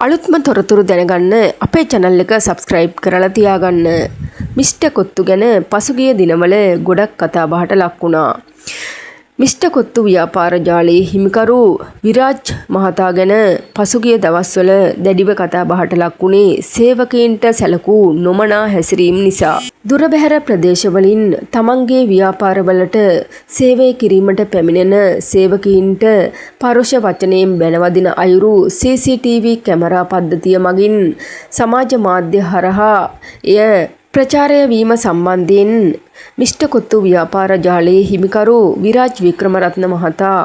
අලුත්ම තොරතුරු දැනගන්න අපේ channel එක subscribe කරලා තියාගන්න. මිස්ටර් කොත්තු ගැන පසුගිය දිනවල ගොඩක් කතා බහට ලක් වුණා. මිස්ටර් කොත්තු ව්‍යාපාර ජාලයේ හිමිකරු විරාජ් මහතා ගැන පසුගිය දවස්වල දැඩිව කතා බහට ලක් වුණේ සේවකයන්ට සැලකූ නොමනා හැසිරීම නිසා. දුර බැහැර ප්‍රදේශවලින් තමන්ගේ ව්‍යාපාරවලට සේවය කිරීමට පැමිණෙන සේවකයන්ට පරුෂ වචනයෙන් බැනවදින අයුරු CCTV කැමරා පද්ධතිය මගින් සමාජ මාධ්‍ය හරහා එය ප්‍රචාරය වීම සම්බන්ධයෙන් මිස්ටර් කොත්තු ව්‍යාපාර ජාලයේ හිමිකරු විරාජ් වික්‍රමරත්න මහතා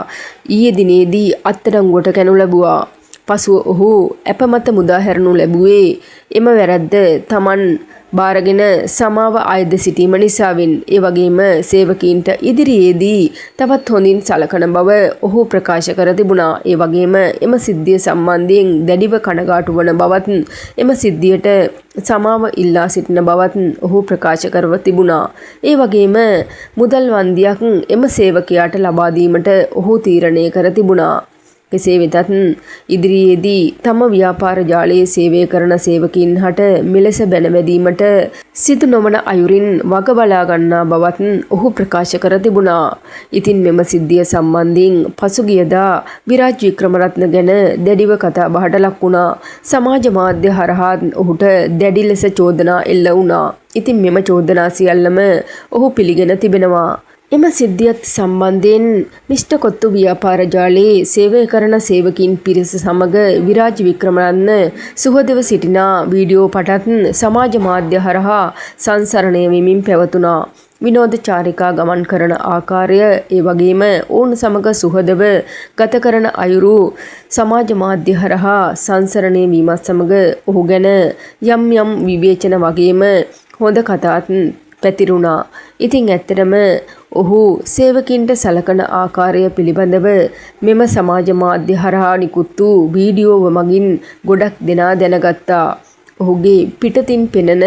ඊයේ දිනේදී අත්අඩංගුවට ගනු ලැබුවා. පසුව ඔහු අපමත මුදා හැරනු ලැබුවේ එම වැරැද්ද තමන් බාරගෙන සමාව ආයද සිටීම නිසාවෙන්. ඒ වගේම සේවකීන්ට ඉදිරියේදී තවත් හොඳින් සලකන බව ඔහු ප්‍රකාශ කර තිබුණා. ඒ වගේම එම සිද්ධිය සම්බන්ධයෙන් දැඩිව කනගාටු වන බවත් එම සිද්ධියට සමාව ඉල්ලා සිටින බවත් ඔහු ප්‍රකාශ කරව තිබුණා. ඒ වගේම මුදල් වන්දියක් එම සේවකයාට ලබා දීමට ඔහු තීරණය කර තිබුණා. කෙසේ වෙතත් ඉදිරියේදී තම ව්‍යාපාර ජාලයේ සේවය කරන සේවකීන් හට මෙලෙස බැනවැදීමට සිදු නොවන අයුරින් වග බලා ගන්නා බවත් ඔහු ප්‍රකාශ කර තිබුණා. ඉතින් මෙම සිද්ධිය සම්බන්ධයෙන් පසුගියදා විරාජ් වික්‍රමරත්න ගැන දැඩිව කතා බහට ලක් වුණා. සමාජ මාධ්‍ය හරහා ඔහුට දැඩි ලෙස චෝදනා එල්ල වුණා. ඉතින් මෙම චෝදනා සියල්ලම ඔහු පිළිගෙන තිබෙනවා. එම සිද්ධියත් සම්බන්ධයෙන් මිස්ටර් කොත්තු ව්‍යාපාර ජාලයේ සේවය කරන සේවකින් පිරිස සමග විරාජ් වික්‍රමරත්න සුහදව සිටින වීඩියෝ පටත් සමාජ මාධ්‍ය හරහා සංසරණය වෙමින් පැවතුණා. විනෝද චාරිකා ගමන් කරන ආකාරය, ඒ වගේම ඔවුන් සමග සුහදව ගත කරන අයුරු සමාජ මාධ්‍ය හරහා සංසරණය වීමත් සමග ඔහු ගැන යම් යම් විවේචන වගේම හොඳ කතාත් පැතිරුණා. ඉතින් ඇත්තටම ඔහු සේවකින්ට සලකන ආකාරය පිළිබඳව මෙම සමාජ මාධ්‍ය හරහා නිකුත් වූ වීඩියෝව මගින් ගොඩක් දෙනා දැනගත්තා. ඔහුගේ පිටතින් පෙනෙන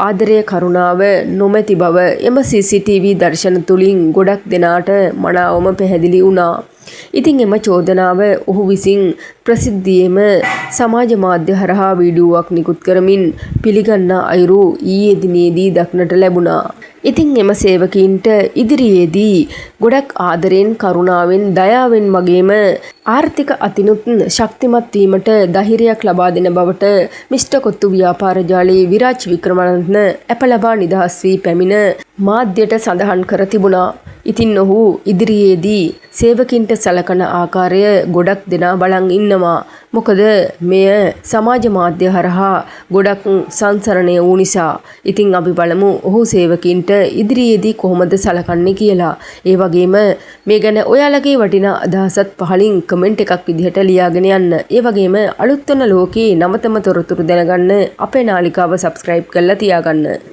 ආදරය කරුණාව නොමැති බව එම CCTV දර්ශන තුලින් ගොඩක් දෙනාට මනාවම පැහැදිලි වුණා. ඉතින් එම චෝදනාව ඔහු විසින් ප්‍රසිද්ධියේම සමාජ මාධ්‍ය හරහා වීඩියෝවක් නිකුත් කරමින් පිළිගන්නා අයුරු ඊයේ දිනේදී දක්නට ලැබුණා. ඉතින් එම සේවකීන්ට ඉදිරියේදී ගොඩක් ආදරෙන් කරුණාවෙන් දයාවෙන් වගේම ආර්ථික අතිනුත් ශක්තිමත් වීමට ධෛර්යයක් ලබා දෙන බවට මිස්ටර් කොත්තු ව්‍යාපාර ජාලයේ විරාජ් වික්‍රමරත්න අප ලබා නිදහස් වී පැමිණ මාධ්‍යයට සඳහන් කර තිබුණා. ඉතින් ඔහු ඉදිරියේදී සේවකින්ට සලකන ආකාරය ගොඩක් දෙනා බලන් ඉන්නවා. මොකද මෙය සමාජ මාධ්‍ය හරහා ගොඩක් සංසරණය වූ නිසා. ඉතින් අපි බලමු ඔහු සේවකින්ට ඉදිරියේදී කොහොමද සලකන්නේ කියලා. ඒ වගේම මේ ගැන ඔයාලගේ වටිනා අදහසත් පහලින් කමෙන්ට් එකක් විදිහට ලියාගෙන යන්න. ඒ වගේම අලුත් වන ලෝකේ නවතම තොරතුරු දැනගන්න අපේ නාලිකාව subscribe කරලා තියාගන්න.